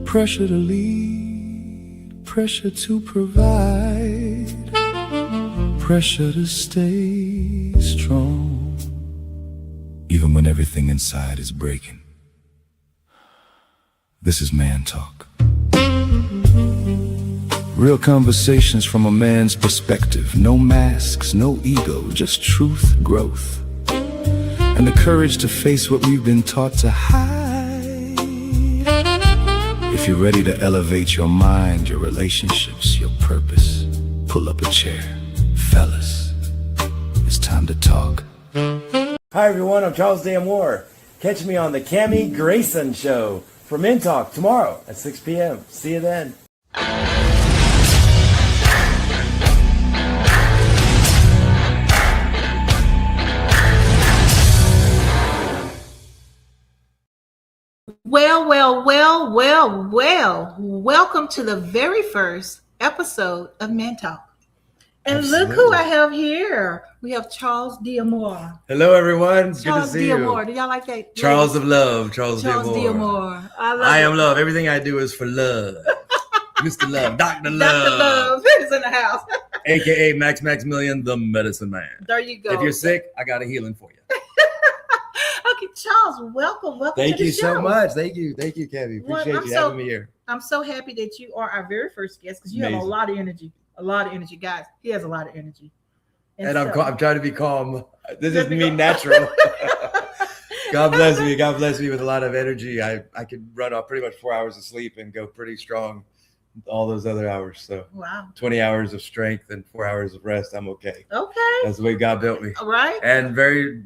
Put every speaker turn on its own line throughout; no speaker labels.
Pressure to lead, pressure to provide, pressure to stay strong, even when everything inside is breaking. This is Man Talk. Real conversations from a man's perspective. No masks, no ego, just truth, growth, and the courage to face what we've been taught to hide. If you're ready to elevate your mind, your relationships, your purpose, pull up a chair. Fellas, it's time to talk.
Hi everyone, I'm Charles D'Amour. Catch me on the Cammie Grayson Show for Men Talk tomorrow at 6 p.m. See you then.
Well. Welcome to the very first episode of Men Talk. And Absolutely. Look who I have here. We have Charles D'Amour.
Hello, everyone. Good
Charles
to see
D'Amour.
you.
Do y'all like that?
Charles of Love. Charles
D'Amour.
I am love. Everything I do is for love. Mr. Love. Dr. Love.
Dr. Love is in the house.
AKA Maximilian, the medicine man.
There you go.
If you're sick, I got a healing for you.
Okay, Charles, welcome
Thank
to the
you
show.
So much. Thank you, Cammie. Appreciate you having me here.
I'm so happy that you are our very first guest because you have a lot of energy. Guys. He has a lot of energy.
And I'm trying to be calm. This is me natural. God bless me. God bless me with a lot of energy. I could run off pretty much 4 hours of sleep and go pretty strong all those other hours. So
wow.
20 hours of strength and 4 hours of rest. I'm okay.
Okay.
That's the way God built me.
All right.
And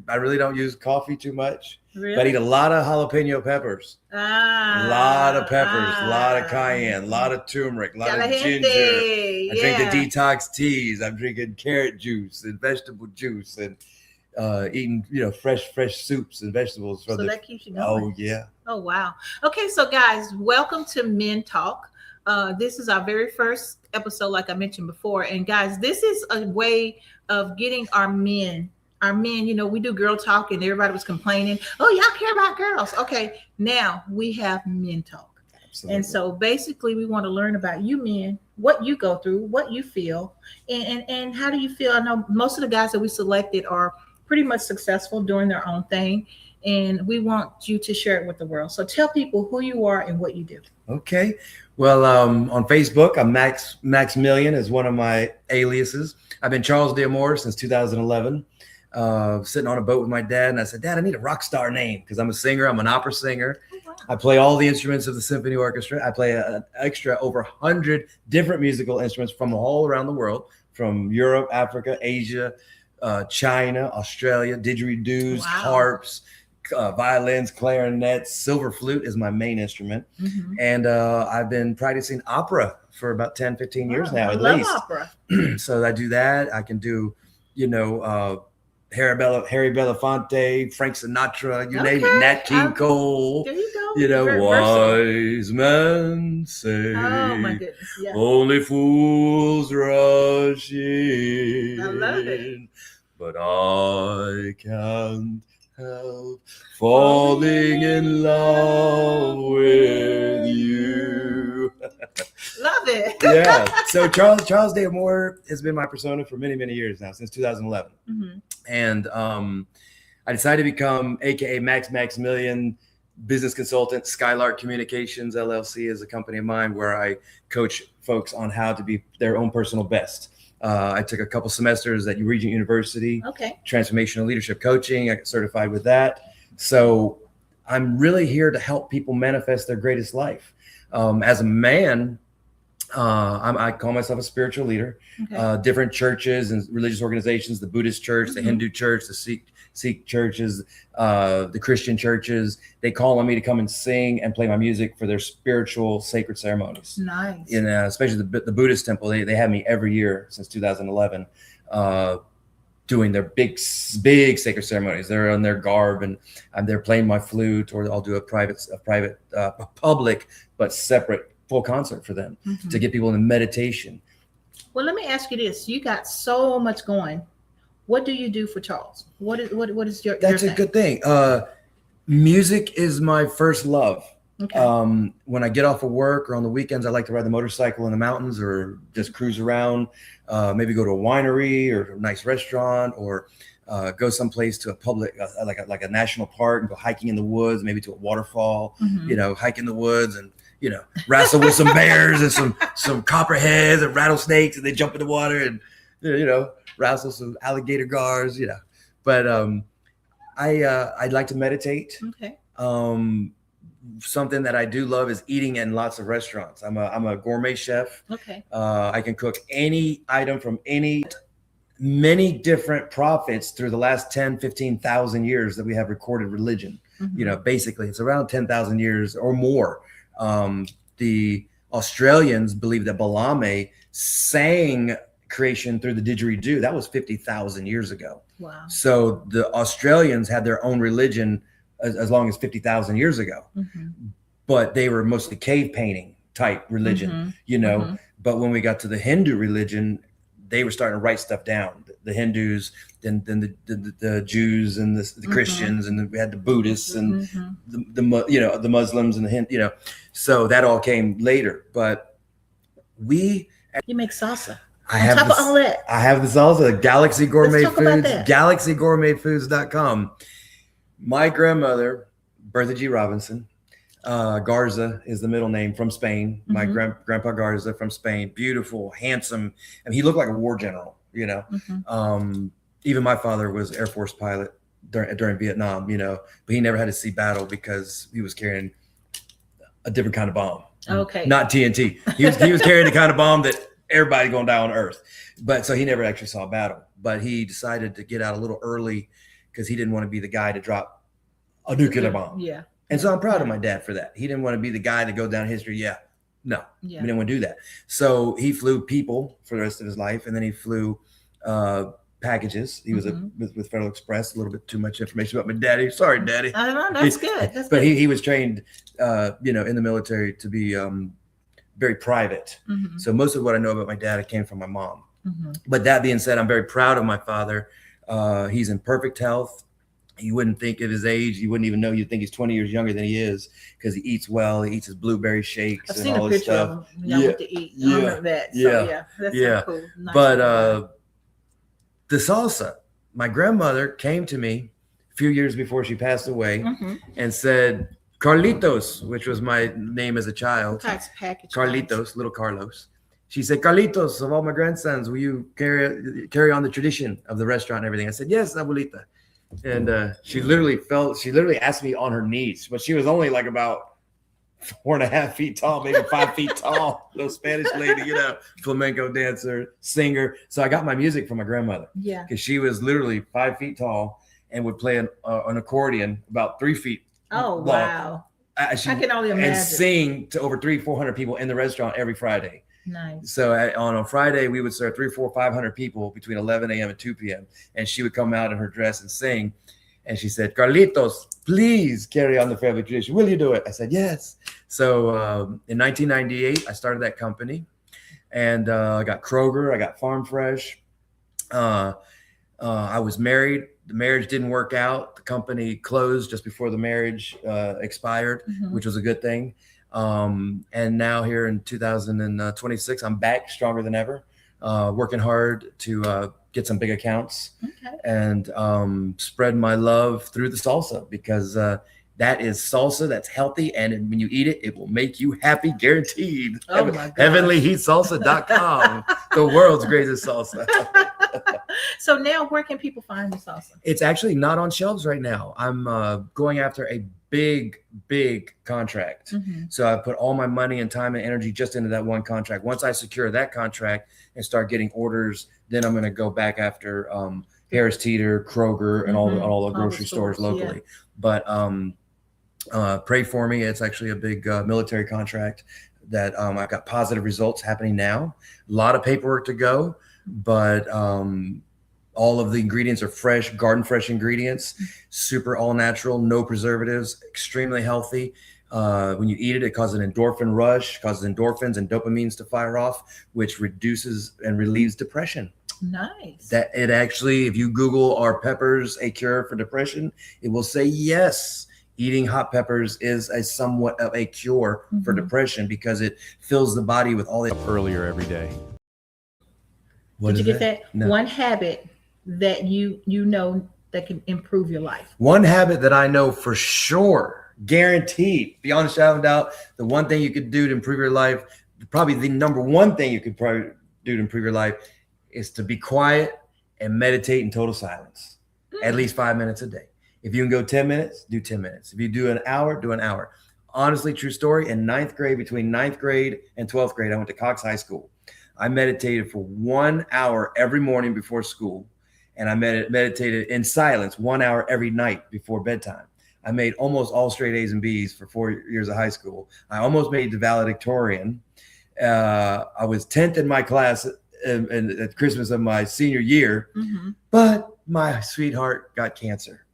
I really don't use coffee too much.
Really?
But I eat a lot of jalapeno peppers. A lot of peppers, a lot of cayenne, a lot of turmeric, a lot of ginger. I drink the detox teas. I'm drinking carrot juice and vegetable juice and eating, fresh soups and vegetables.
So that keeps you going.
Oh, yeah.
Oh, wow. Okay, so guys, welcome to Men Talk. This is our very first episode, like I mentioned before. And guys, this is a way of getting our men, we do girl talk and everybody was complaining. Oh, y'all care about girls. Okay. Now we have Men Talk. Absolutely. And so basically we want to learn about you men, what you go through, what you feel, and how do you feel? I know most of the guys that we selected are pretty much successful doing their own thing. And we want you to share it with the world. So tell people who you are and what you do.
Okay. Well, on Facebook, I'm Maximilian is one of my aliases. I've been Charles D'Amour since 2011. Sitting on a boat with my dad, and I said, Dad, I need a rock star name because I'm a singer. I'm an opera singer. Oh, wow. I play all the instruments of the symphony orchestra. I play an extra over 100 different musical instruments from all around the world, from Europe, Africa, Asia, China, Australia, didgeridoos, harps, violins, clarinets, silver flute is my main instrument. Mm-hmm. And I've been practicing opera for about 10, 15 years now, at least.
Opera.
So I do that. I can do, Harry Belafonte, Frank Sinatra, you name it, Nat King Cole.
There you go.
Wise men say,
oh my goodness, yeah.
Only fools rush in.
I love it.
But I can't help falling in love with you.
Love it.
Yeah. So Charles D'Amour has been my persona for many, many years now, since 2011. Mm-hmm. And I decided to become AKA Maximilian, business consultant. Skylark Communications LLC is a company of mine where I coach folks on how to be their own personal best. I took a couple semesters at Regent University.
Okay. Transformational
leadership coaching. I got certified with that. So I'm really here to help people manifest their greatest life. As a man, I call myself a spiritual leader. Okay. Different churches and religious organizations, the Buddhist church, mm-hmm. the Hindu church, the Sikh churches, the Christian churches, they call on me to come and sing and play my music for their spiritual sacred ceremonies.
Nice.
And especially the Buddhist temple, they have me every year since 2011 doing their big sacred ceremonies. They're in their garb and they're playing my flute, or I'll do a public but separate full concert for them, mm-hmm. to get people into meditation.
Well, let me ask you this. You got so much going. What do you do for Charles? What is your
That's
your
a good thing. Music is my first love.
Okay.
When I get off of work or on the weekends, I like to ride the motorcycle in the mountains or just cruise around, maybe go to a winery or a nice restaurant, or go someplace to a public, like a national park, and go hiking in the woods, maybe to a waterfall, hike in the woods and, wrestle with some bears and some copperheads and rattlesnakes, and they jump in the water and, wrestle some alligator gars, But I'd like to meditate.
Okay.
Something that I do love is eating in lots of restaurants. I'm a gourmet chef.
Okay.
I can cook any item from many different prophets through the last 10, 15,000 years that we have recorded religion. Basically it's around 10,000 years or more. The Australians believe that Balame sang creation through the didgeridoo. That was 50,000 years ago.
Wow. So
the Australians had their own religion as long as 50,000 years ago, but they were mostly cave painting type religion, but when we got to the Hindu religion, they were starting to write stuff down. The Hindus, then the Jews and the Christians, and then we had the Buddhists and the Muslims and the Hindu, so that all came later. But you
make salsa.
I have all that. I have the salsa, Galaxy Gourmet Foods, galaxygourmetfoods.com. My grandmother, Bertha G. Robinson, Garza is the middle name, from Spain. My grandpa Garza from Spain, beautiful, handsome. I mean, he looked like a war general, Even my father was Air Force pilot during Vietnam, but he never had to see battle because he was carrying a different kind of bomb.
Okay.
Not TNT. He was carrying the kind of bomb that everybody gonna die on Earth. But so he never actually saw battle. But he decided to get out a little early because he didn't want to be the guy to drop a nuclear bomb.
Yeah.
And so I'm proud of my dad for that. He didn't want to be the guy to go down history. He didn't want to do that. So he flew people for the rest of his life, and then he flew packages. He was with Federal Express. A little bit too much information about my daddy. Sorry, Daddy.
That's good.
But he was trained, in the military to be very private. So most of what I know about my dad came from my mom. But that being said, I'm very proud of my father. He's in perfect health. You wouldn't think of his age. You wouldn't even know. You'd think he's 20 years younger than he is because he eats well. He eats his blueberry shakes
I've
and
seen
all
a
this
picture
stuff.
of him. I went to eat. I remember that. So, that's so cool. Nice.
But the salsa, my grandmother came to me a few years before she passed away and said, Carlitos, which was my name as a child. Carlitos, little Carlos. She said, Carlitos, of all my grandsons, will you carry on the tradition of the restaurant and everything? I said, yes, abuelita. And she literally asked me on her knees, but she was only like about 4.5 feet tall, maybe 5 feet tall. Little Spanish lady, flamenco dancer, singer. So I got my music from my grandmother. Yeah. Because she was literally 5 feet tall and would play an accordion about 3 feet.
Oh, long. Wow. I can only imagine.
And sing to over 300-400 people in the restaurant every Friday.
Nice.
So on a Friday, we would serve 300, 400, 500 people between 11 a.m. and 2 p.m. And she would come out in her dress and sing. And she said, Carlitos, please carry on the family tradition. Will you do it? I said, yes. So in 1998, I started that company. And I got Kroger. I got Farm Fresh. I was married. The marriage didn't work out. The company closed just before the marriage expired, which was a good thing. And now here in 2026, I'm back stronger than ever, working hard to get some big accounts and spread my love through the salsa because that is salsa that's healthy. And when you eat it, it will make you happy, guaranteed.
Oh my God.
HeavenlyHeatSalsa.com, the world's greatest salsa.
So now where can people find the salsa?
It's actually not on shelves right now. I'm going after a big contract. So I put all my money and time and energy just into that one contract. Once I secure that contract and start getting orders, then I'm going to go back after Harris Teeter, Kroger, and all the grocery stores locally. But pray for me. It's actually a big military contract that I've got positive results happening now. A lot of paperwork to go, but all of the ingredients are fresh, garden fresh ingredients, super all natural, no preservatives, extremely healthy. When you eat it, it causes an endorphin rush, causes endorphins and dopamines to fire off, which reduces and relieves depression.
Nice.
That it actually, if you Google "Are peppers a cure for depression?" it will say yes. eating hot peppers is a somewhat of a cure for depression because it fills the body with all the
earlier every day.
What
Did you
is
get that?
No.
One habit that you know that can improve your life.
One habit that I know for sure, guaranteed, beyond a shadow of a doubt, the one thing you could do to improve your life, probably the number one thing you could probably do to improve your life, is to be quiet and meditate in total silence, at least 5 minutes a day. If you can go 10 minutes, do 10 minutes. If you do an hour, do an hour. Honestly, true story, in ninth grade, between ninth grade and 12th grade, I went to Cox High School. I meditated for 1 hour every morning before school, and I meditated in silence 1 hour every night before bedtime. I made almost all straight A's and B's for 4 years of high school. I almost made the valedictorian. I was 10th in my class at Christmas of my senior year, but my sweetheart got cancer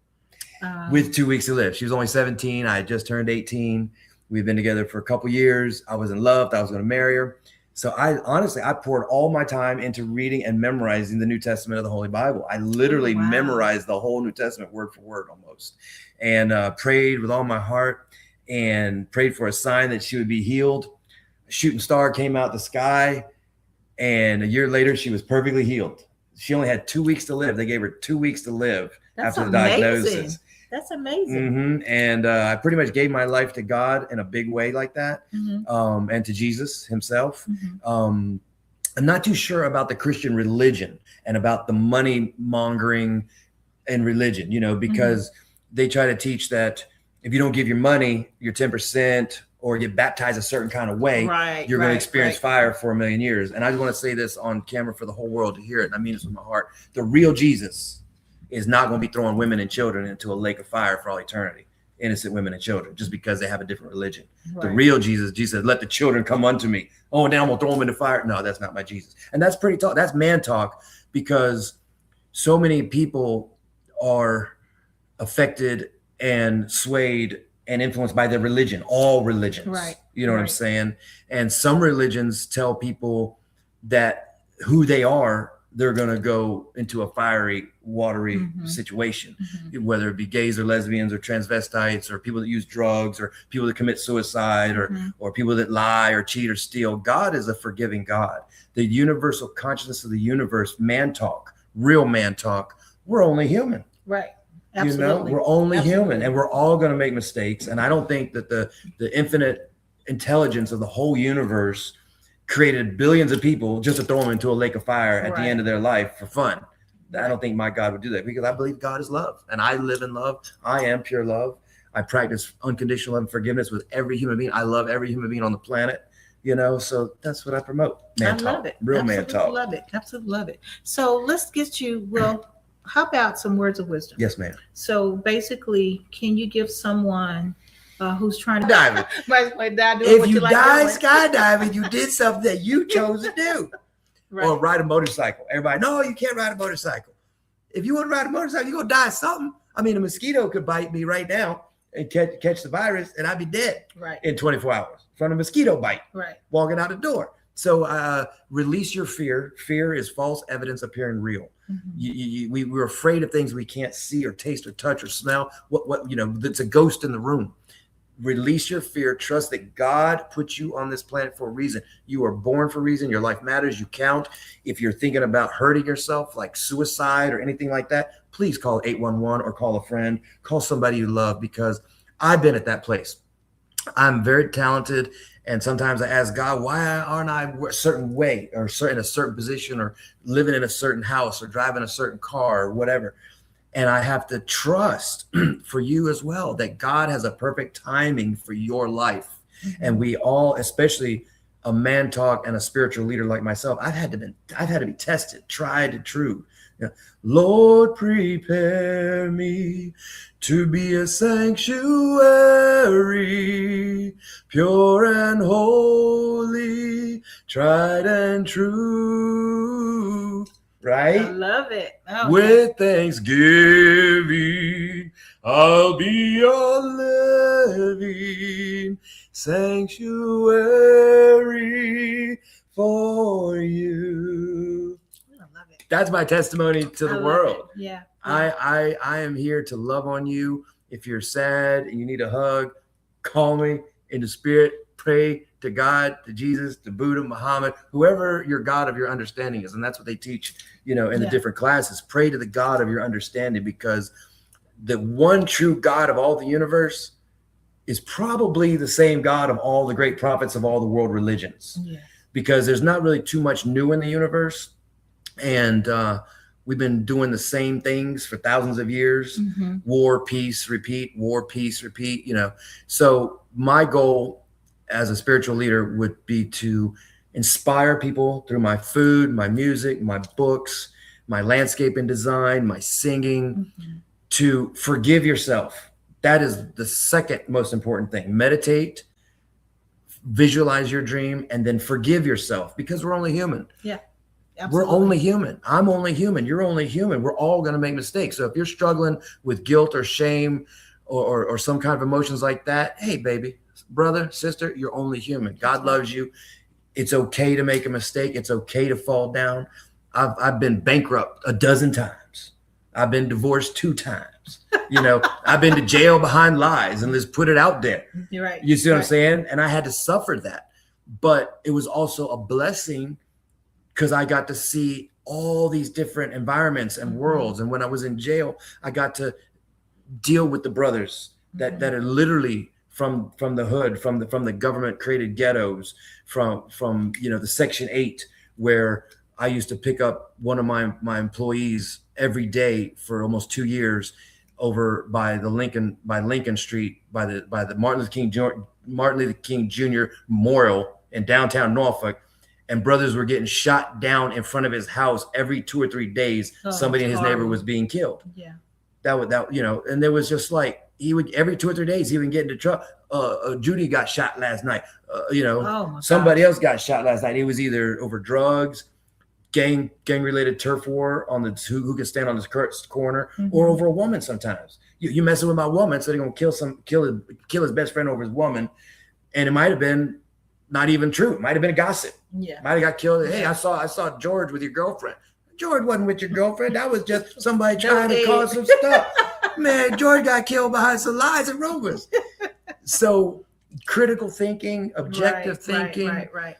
with 2 weeks to live. She was only 17. I had just turned 18. We've been together for a couple years. I was in love. I was going to marry her. So I poured all my time into reading and memorizing the New Testament of the Holy Bible. I literally memorized the whole New Testament word for word almost, and prayed with all my heart and prayed for a sign that she would be healed. A shooting star came out the sky, and a year later she was perfectly healed. She only had 2 weeks to live. They gave her 2 weeks to live after the diagnosis.
That's amazing.
And I pretty much gave my life to God in a big way like that, and to Jesus himself. I'm not too sure about the Christian religion and about the money mongering in religion, because they try to teach that if you don't give your money, your 10%, or get baptized a certain kind of way, you're going to experience fire for 1,000,000 years. And I just want to say this on camera for the whole world to hear it. And I mean this with my heart. The real Jesus is not going to be throwing women and children into a lake of fire for all eternity, innocent women and children, just because they have a different religion. The real Jesus said, let the children come unto me. Oh, and then I'm going to throw them into fire. No, that's not my Jesus. And that's pretty talk. That's man talk, because so many people are affected and swayed and influenced by their religion, all religions. You know what I'm saying? And some religions tell people that who they are, they're going to go into a fiery, watery situation, whether it be gays or lesbians or transvestites or people that use drugs or people that commit suicide or people that lie or cheat or steal. God is a forgiving God. The universal consciousness of the universe, man talk, real man talk, we're only human.
Absolutely.
We're only human, and we're all going to make mistakes. And I don't think that the infinite intelligence of the whole universe created billions of people just to throw them into a lake of fire at the end of their life for fun. I don't think my God would do that, because I believe God is love, and I live in love. I am pure love. I practice unconditional love and forgiveness with every human being. I love every human being on the planet, so that's what I promote. Man talk.
Love it.
Real
Absolutely
man talk.
Love it. Absolutely love it. So let's get you, how about some words of wisdom?
Yes, ma'am.
So basically, can you give someone who's trying to
dive?
If
you die skydiving, you did something that you chose to do. Or ride a motorcycle. Everybody, no, you can't ride a motorcycle. If you want to ride a motorcycle, you're going to die of something. I mean, a mosquito could bite me right now and catch the virus, and I'd be dead in 24 hours from a mosquito bite, walking out the door. So release your fear. Fear is false evidence appearing real. We're afraid of things we can't see or taste or touch or smell. That's a ghost in the room. Release your fear. Trust that God put you on this planet for a reason. You are born for a reason. Your life matters. You count. If you're thinking about hurting yourself, like suicide or anything like that, please call 811 or call a friend. Call somebody you love, because I've been at that place. I'm very talented, and sometimes I ask God, why aren't I a certain way or in a certain position or living in a certain house or driving a certain car or whatever? And I have to trust for you as well that God has a perfect timing for your life. And we all, especially a man talk and a spiritual leader like myself, I've had to be tested, tried and true. Lord, prepare me to be a sanctuary, pure and holy, tried and true. Right?
I love it. Oh,
with thanksgiving, I'll be your living sanctuary for you.
I love it.
That's my testimony to the world.
Yeah.
I am here to love on you. If you're sad and you need a hug, call me in the spirit, pray to God, to Jesus, to Buddha, Muhammad, whoever your God of your understanding is. And that's what they teach, in the different classes. Pray to the God of your understanding, because the one true God of all the universe is probably the same God of all the great prophets of all the world religions. Yeah. Because there's not really too much new in the universe. And we've been doing the same things for thousands of years. Mm-hmm. War, peace, repeat, war, peace, repeat, So my goal as a spiritual leader would be to inspire people through my food, my music, my books, my landscape and design, my singing, to forgive yourself. That is the second most important thing. Meditate, visualize your dream, and then forgive yourself, because we're only human. Yeah. Absolutely. We're only human. I'm only human. You're only human. We're all going to make mistakes. So if you're struggling with guilt or shame or some kind of emotions like that, hey, baby, brother, sister, you're only human. God loves you. It's okay to make a mistake. It's okay to fall down. I've been bankrupt a dozen times. I've been divorced 2 times. I've been to jail behind lies, and let's put it out there. You're right. You see what I'm saying? And I had to suffer that. But it was also a blessing, because I got to see all these different environments and worlds. And when I was in jail, I got to deal with the brothers that are literally from the hood, from the government created ghettos, from the Section 8, where I used to pick up one of my employees every day for almost 2 years over by Lincoln Street, by the Martin Luther King Jr. Memorial in downtown Norfolk. And brothers were getting shot down in front of his house every 2 or 3 days. Somebody in his neighborhood was being killed. Yeah. And there was just like, he would, every 2 or 3 days, he would get into trouble. Judy got shot last night. Somebody else got shot last night. It was either over drugs, gang related turf war on who can stand on this corner, or over a woman. Sometimes you messing with my woman, so they're gonna kill his best friend over his woman. And it might have been not even true. It might have been a gossip. Yeah. Might have got killed. Hey, I saw George with your girlfriend. George wasn't with your girlfriend. That was just somebody trying to cause some stuff. Man, George got killed behind some lies and rumors. So critical thinking, objective thinking. Right.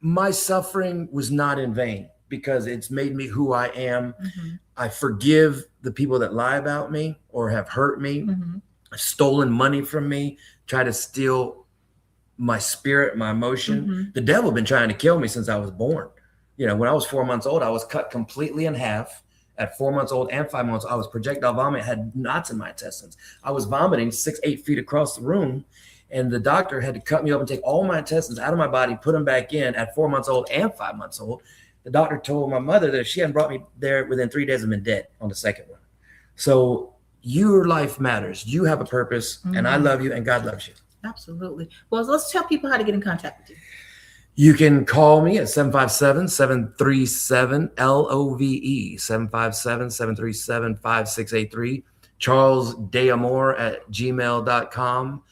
My suffering was not in vain, because it's made me who I am. Mm-hmm. I forgive the people that lie about me or have hurt me, stolen money from me, try to steal my spirit, my emotion. The devil been trying to kill me since I was born. When I was 4 months old, I was cut completely in half. At 4 months old and 5 months, I was projectile vomit, had knots in my intestines. I was vomiting 6-8 feet across the room, and the doctor had to cut me up and take all my intestines out of my body, put them back in at 4 months old and 5 months old. The doctor told my mother that if she hadn't brought me there within 3 days, I'd been dead on the second one. So your life matters. You have a purpose, and I love you, and God loves you.
Absolutely. Well, let's tell people how to get in contact with you.
You can call me at 757-737-LOVE, 757-737-5683. Charles Deamore at gmail.com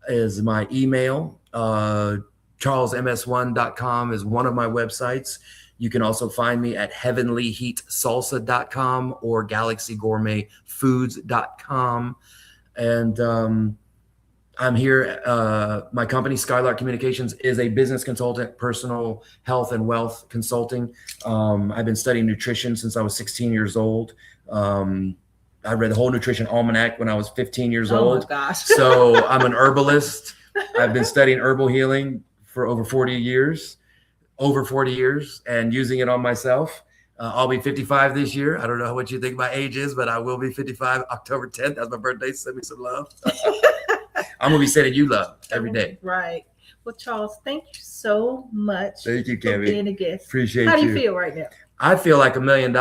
is my email. CharlesMS1.com is one of my websites. You can also find me at heavenlyheatsalsa.com or galaxygourmetfoods.com. And I'm here. My company, Skylark Communications, is a business consultant, personal health and wealth consulting. I've been studying nutrition since I was 16 years old. I read the whole nutrition almanac when I was 15 years old. Oh my gosh. So I'm an herbalist. I've been studying herbal healing for over 40 years, and using it on myself. I'll be 55 this year. I don't know what you think my age is, but I will be 55 October 10th. That's my birthday. Send me some love. I'm going to be sending you love every day. Right.
Well, Charles, thank you so much.
Thank you, Kevin.
For being a guest.
Appreciate you.
How do you feel right now?
I feel like $1 million.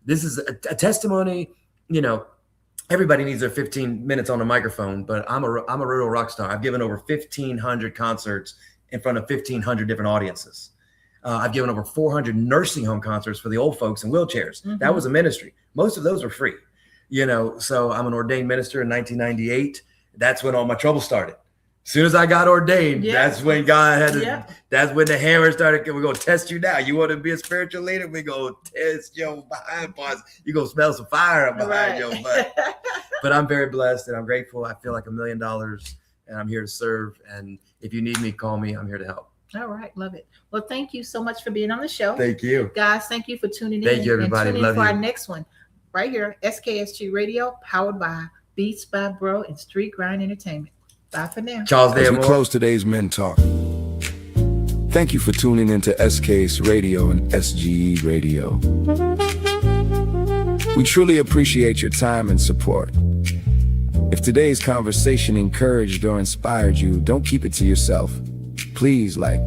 This is a testimony. Everybody needs their 15 minutes on the microphone, but I'm a real rock star. I've given over 1,500 concerts in front of 1,500 different audiences. I've given over 400 nursing home concerts for the old folks in wheelchairs. Mm-hmm. That was a ministry. Most of those were free. So I'm an ordained minister in 1998. That's when all my trouble started. As soon as I got ordained,
Yeah.
that's when God had to,
Yeah.
that's when the hammer started. We're going to test you now. You want to be a spiritual leader? We're going to test your behind parts. You're going to smell some fire behind your butt. But I'm very blessed and I'm grateful. I feel like $1 million and I'm here to serve. And if you need me, call me. I'm here to help.
All right. Love it. Well, thank you so much for being on the show.
Thank you.
Guys, thank you for tuning in.
Thank you, everybody.
And tune in
Love
for
you.
our next one right here, SKST Radio, powered by Beats by Bro and Street Grind Entertainment. Bye for now.
Charles
As we
Damore.
close today's Men Talk, thank you for tuning into SKS Radio and SGE Radio. We truly appreciate your time and support. If today's conversation encouraged or inspired you, don't keep it to yourself. Please like,